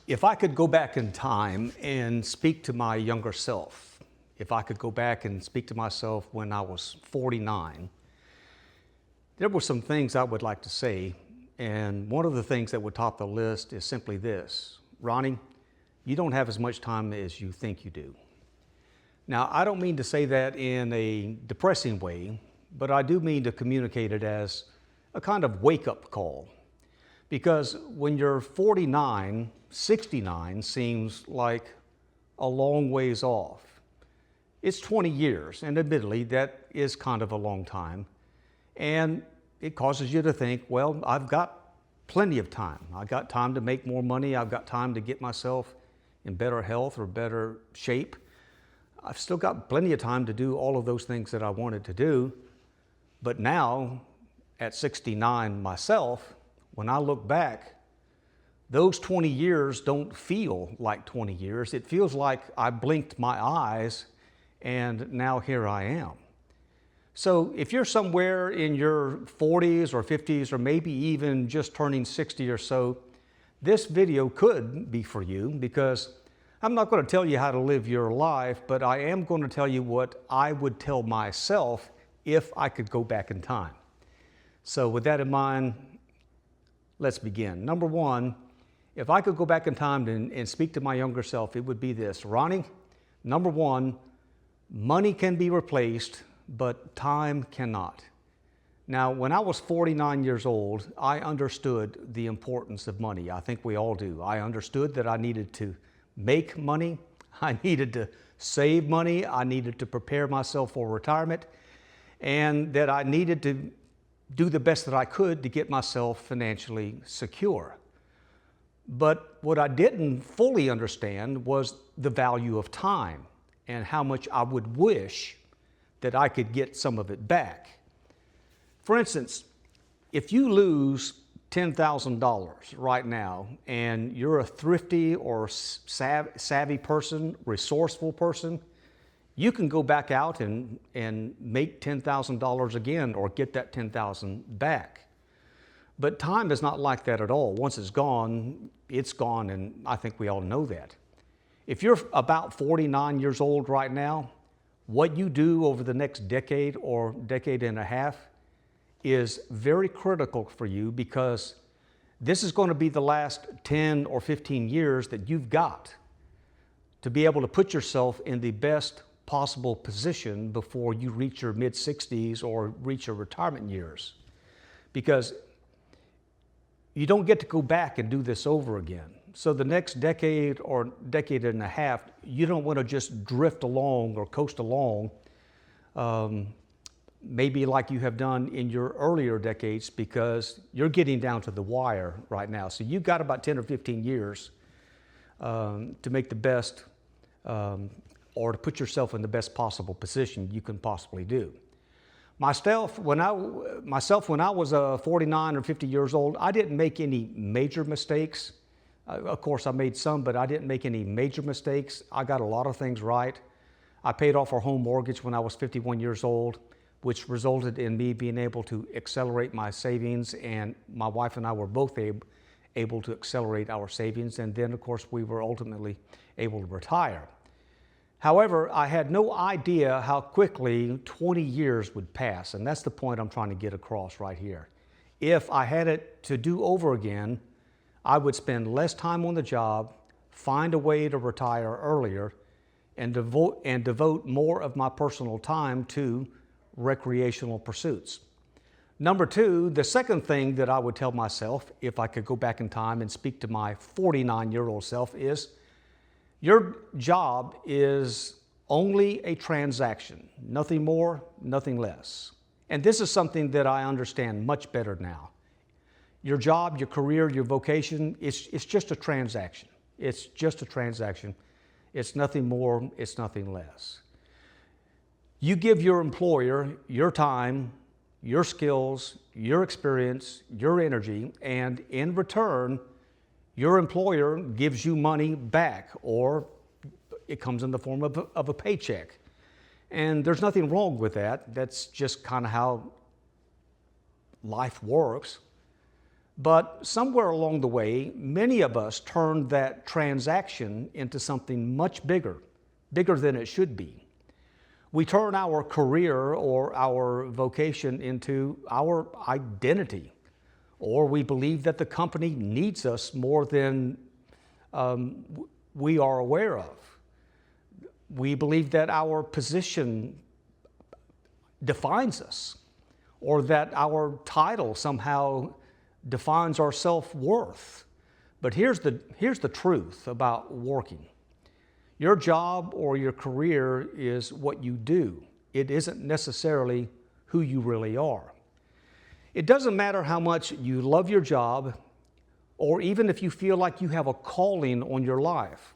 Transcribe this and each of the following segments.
If I could go back in time and speak to my younger self, if I could go back and speak to myself when I was 49, there were some things I would like to say. And one of the things that would top the list is simply this: Ronnie, you don't have as much time as you think you do. Now, I don't mean to say that in a depressing way, but I do mean to communicate it as a kind of wake-up call. Because when you're 49, 69 seems like a long ways off. It's 20 years, and admittedly, that is kind of a long time. And it causes you to think, well, I've got plenty of time. I've got time to make more money. I've got time to get myself in better health or better shape. I've still got plenty of time to do all of those things that I wanted to do. But now, at 69 myself, when I look back, those 20 years don't feel like 20 years. It feels like I blinked my eyes and now here I am. So if you're somewhere in your 40s or 50s or maybe even just turning 60 or so, this video could be for you, because I'm not going to tell you how to live your life, but I am going to tell you what I would tell myself if I could go back in time. So with that in mind, let's begin. Number one, if I could go back in time and speak to my younger self, it would be this: Ronnie, number one, money can be replaced, but time cannot. Now, when I was 49 years old, I understood the importance of money. I think we all do. I understood that I needed to make money, I needed to save money, I needed to prepare myself for retirement, and that I needed to do the best that I could to get myself financially secure. But what I didn't fully understand was the value of time and how much I would wish that I could get some of it back. For instance, if you lose $10,000 right now and you're a thrifty or savvy person, resourceful person, you can go back out and make $10,000 again or get that $10,000 back. But time is not like that at all. Once it's gone, and I think we all know that. If you're about 49 years old right now, what you do over the next decade or decade and a half is very critical for you, because this is going to be the last 10 or 15 years that you've got to be able to put yourself in the best possible position before you reach your mid-60s or reach your retirement years. Because you don't get to go back and do this over again. So the next decade or decade and a half, you don't want to just drift along or coast along, maybe like you have done in your earlier decades, because you're getting down to the wire right now. So you've got about 10 or 15 years to make the best, or to put yourself in the best possible position you can possibly do. Myself, when I was 49 or 50 years old, I didn't make any major mistakes. Of course, I made some, but I didn't make any major mistakes. I got a lot of things right. I paid off our home mortgage when I was 51 years old, which resulted in me being able to accelerate my savings, and my wife and I were both able to accelerate our savings, and then, of course, we were ultimately able to retire. However, I had no idea how quickly 20 years would pass, and that's the point I'm trying to get across right here. If I had it to do over again, I would spend less time on the job, find a way to retire earlier, and devote more of my personal time to recreational pursuits. Number two, the second thing that I would tell myself if I could go back in time and speak to my 49-year-old self is, your job is only a transaction, nothing more, nothing less. And this is something that I understand much better now. Your job, your career, your vocation, it's just a transaction. It's just a transaction. It's nothing more, it's nothing less. You give your employer your time, your skills, your experience, your energy, and in return, your employer gives you money back, or it comes in the form of a paycheck. And there's nothing wrong with that. That's just kind of how life works. But somewhere along the way, many of us turned that transaction into something much bigger, bigger than it should be. We turn our career or our vocation into our identity, or we believe that the company needs us more than we are aware of. We believe that our position defines us, or that our title somehow defines our self-worth. But here's the truth about working. Your job or your career is what you do. It isn't necessarily who you really are. It doesn't matter how much you love your job, or even if you feel like you have a calling on your life,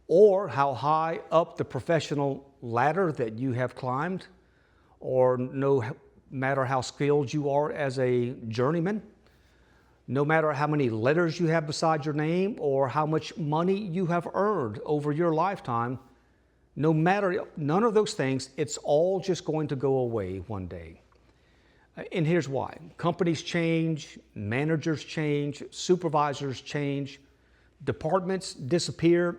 or how high up the professional ladder that you have climbed, or no matter how skilled you are as a journeyman, no matter how many letters you have beside your name or how much money you have earned over your lifetime, no matter none of those things, it's all just going to go away one day. And here's why. Companies change, managers change, supervisors change, departments disappear.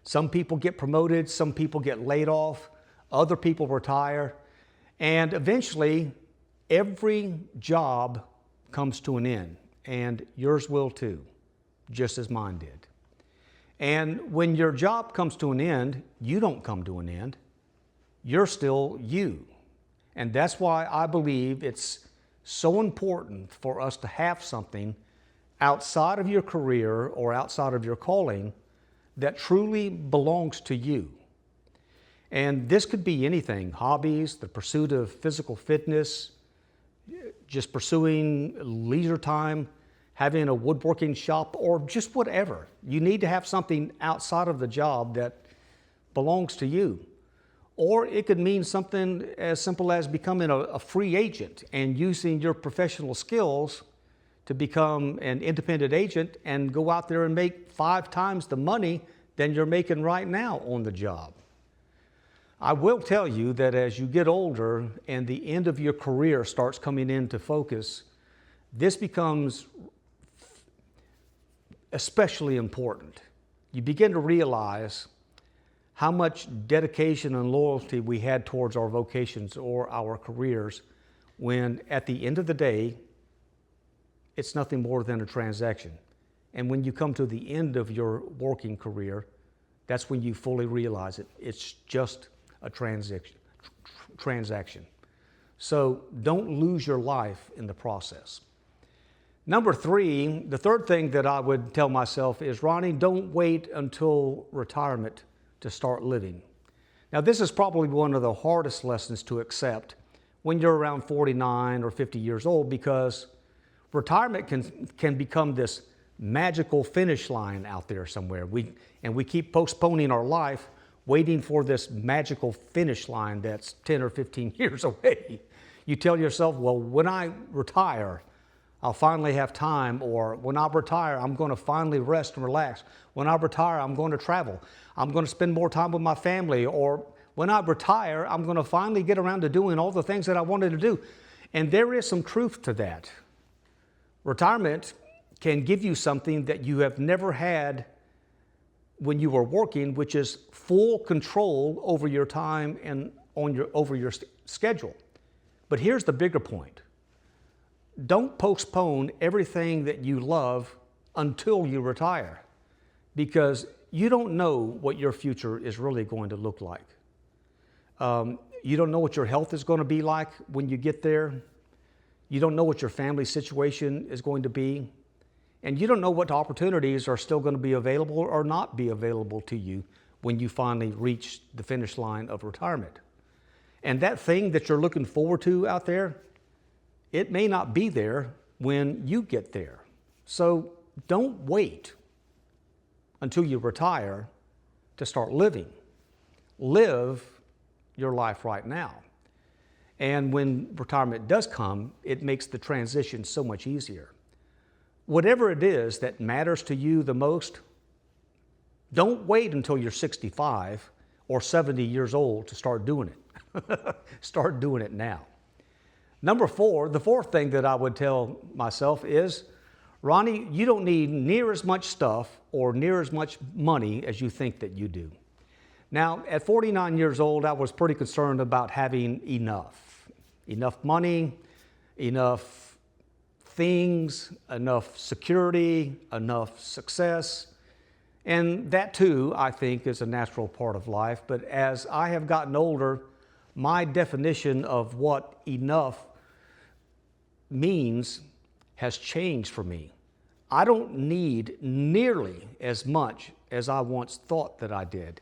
Some people get promoted, some people get laid off, other people retire, and eventually every job comes to an end, and yours will too, just as mine did. And when your job comes to an end, you don't come to an end. You're still you. And that's why I believe it's so important for us to have something outside of your career or outside of your calling that truly belongs to you. And this could be anything: hobbies, the pursuit of physical fitness, just pursuing leisure time, having a woodworking shop, or just whatever. You need to have something outside of the job that belongs to you. Or it could mean something as simple as becoming a free agent and using your professional skills to become an independent agent and go out there and make 5 times the money than you're making right now on the job. I will tell you that as you get older and the end of your career starts coming into focus, this becomes especially important. You begin to realize how much dedication and loyalty we had towards our vocations or our careers when at the end of the day, it's nothing more than a transaction. And when you come to the end of your working career, that's when you fully realize it. It's just a transaction. So don't lose your life in the process. Number 3, the third thing that I would tell myself is, Ronnie, don't wait until retirement to start living. Now, this is probably one of the hardest lessons to accept when you're around 49 or 50 years old, because retirement can become this magical finish line out there somewhere. We keep postponing our life, waiting for this magical finish line that's 10 or 15 years away. You tell yourself, well, when I retire, I'll finally have time, or when I retire, I'm going to finally rest and relax. When I retire, I'm going to travel. I'm going to spend more time with my family, or when I retire, I'm going to finally get around to doing all the things that I wanted to do. And there is some truth to that. Retirement can give you something that you have never had when you were working, which is full control over your time and over your schedule. But here's the bigger point. Don't postpone everything that you love until you retire, because you don't know what your future is really going to look like. You don't know what your health is going to be like when you get there. You don't know what your family situation is going to be. And you don't know what opportunities are still going to be available or not be available to you when you finally reach the finish line of retirement. And that thing that you're looking forward to out there, it may not be there when you get there. So don't wait until you retire to start living. Live your life right now. And when retirement does come, it makes the transition so much easier. Whatever it is that matters to you the most, don't wait until you're 65 or 70 years old to start doing it. Start doing it now. Number four, the fourth thing that I would tell myself is, Ronnie, you don't need near as much stuff or near as much money as you think that you do. Now, at 49 years old, I was pretty concerned about having enough. Enough money, enough things, enough security, enough success. And that too, I think, is a natural part of life. But as I have gotten older, my definition of what enough means has changed for me. I don't need nearly as much as I once thought that I did.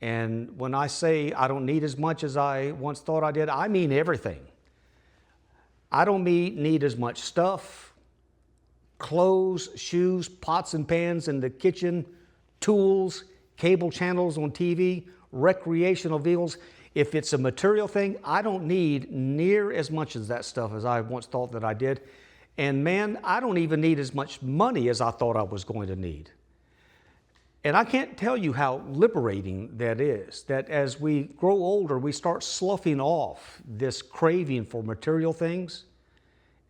And when I say I don't need as much as I once thought I did, I mean everything. I don't need as much stuff, clothes, shoes, pots and pans in the kitchen, tools, cable channels on TV, recreational vehicles. If it's a material thing, I don't need near as much as that stuff as I once thought that I did. And man, I don't even need as much money as I thought I was going to need. And I can't tell you how liberating that is, that as we grow older, we start sloughing off this craving for material things.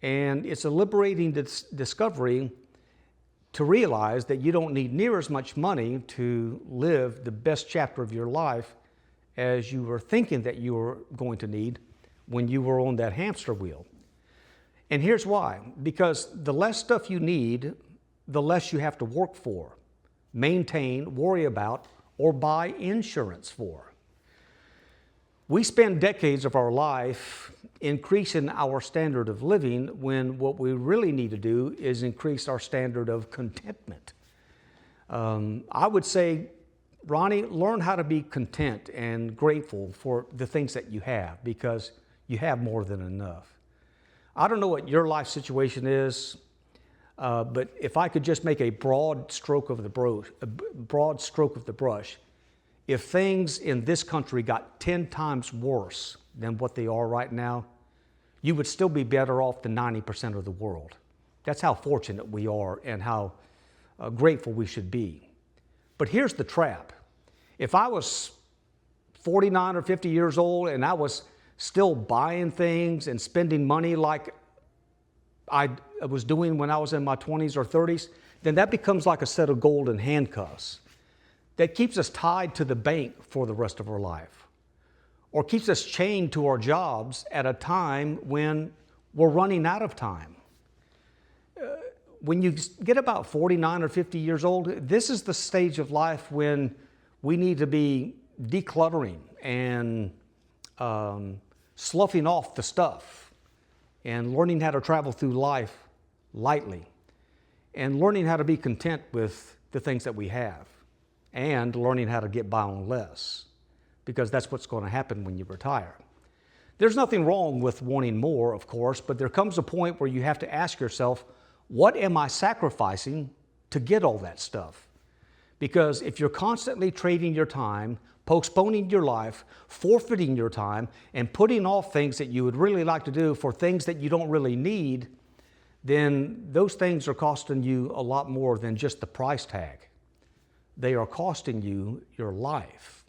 And it's a liberating discovery to realize that you don't need near as much money to live the best chapter of your life as you were thinking that you were going to need when you were on that hamster wheel. And here's why. Because the less stuff you need, the less you have to work for, maintain, worry about, or buy insurance for. We spend decades of our life increasing our standard of living when what we really need to do is increase our standard of contentment. I would say, Ronnie, learn how to be content and grateful for the things that you have, because you have more than enough. I don't know what your life situation is, but if I could just make a broad stroke of the brush, if things in this country got 10 times worse than what they are right now, you would still be better off than 90% of the world. That's how fortunate we are and how grateful we should be. But here's the trap. If I was 49 or 50 years old and I was still buying things and spending money like I was doing when I was in my 20s or 30s, then that becomes like a set of golden handcuffs that keeps us tied to the bank for the rest of our life, or keeps us chained to our jobs at a time when we're running out of time. When you get about 49 or 50 years old, this is the stage of life when we need to be decluttering and sloughing off the stuff and learning how to travel through life lightly and learning how to be content with the things that we have and learning how to get by on less, because that's what's going to happen when you retire. There's nothing wrong with wanting more, of course, but there comes a point where you have to ask yourself, what am I sacrificing to get all that stuff? Because if you're constantly trading your time, postponing your life, forfeiting your time, and putting off things that you would really like to do for things that you don't really need, then those things are costing you a lot more than just the price tag. They are costing you your life.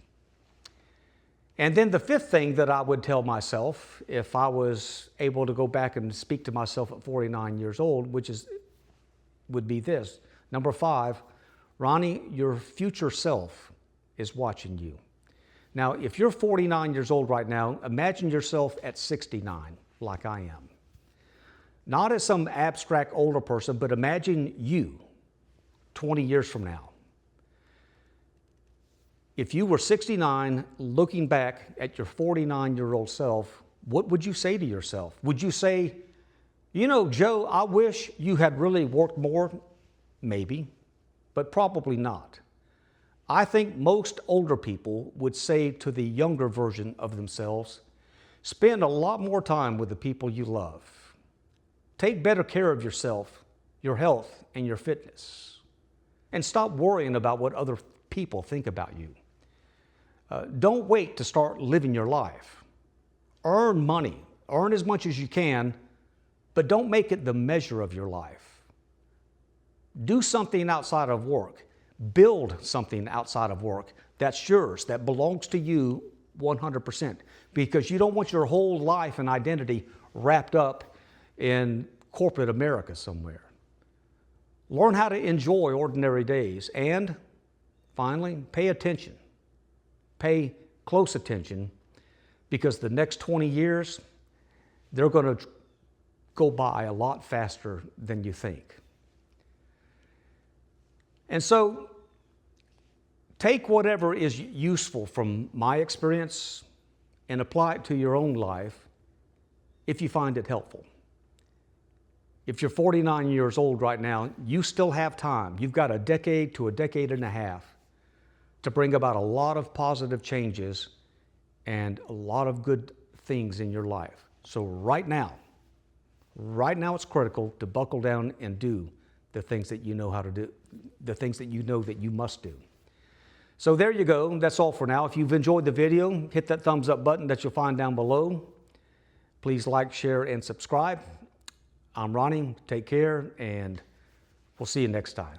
And then the fifth thing that I would tell myself, if I was able to go back and speak to myself at 49 years old, would be this. Number 5, Ronnie, your future self is watching you. Now, if you're 49 years old right now, imagine yourself at 69, like I am. Not as some abstract older person, but imagine you 20 years from now. If you were 69, looking back at your 49-year-old self, what would you say to yourself? Would you say, you know, Joe, I wish you had really worked more? Maybe, but probably not. I think most older people would say to the younger version of themselves, spend a lot more time with the people you love. Take better care of yourself, your health, and your fitness. And stop worrying about what other people think about you. Don't wait to start living your life. Earn money. Earn as much as you can, but don't make it the measure of your life. Do something outside of work. Build something outside of work that's yours, that belongs to you 100%, because you don't want your whole life and identity wrapped up in corporate America somewhere. Learn how to enjoy ordinary days. And finally, pay attention. Pay close attention, because the next 20 years, they're going to go by a lot faster than you think. And so, take whatever is useful from my experience and apply it to your own life if you find it helpful. If you're 49 years old right now, you still have time. You've got a decade to a decade and a half to bring about a lot of positive changes and a lot of good things in your life. So right now it's critical to buckle down and do the things that you know how to do, the things that you know that you must do. So there you go. That's all for now. If you've enjoyed the video, hit that thumbs up button that you'll find down below. Please like, share, and subscribe. I'm Ronnie. Take care, and we'll see you next time.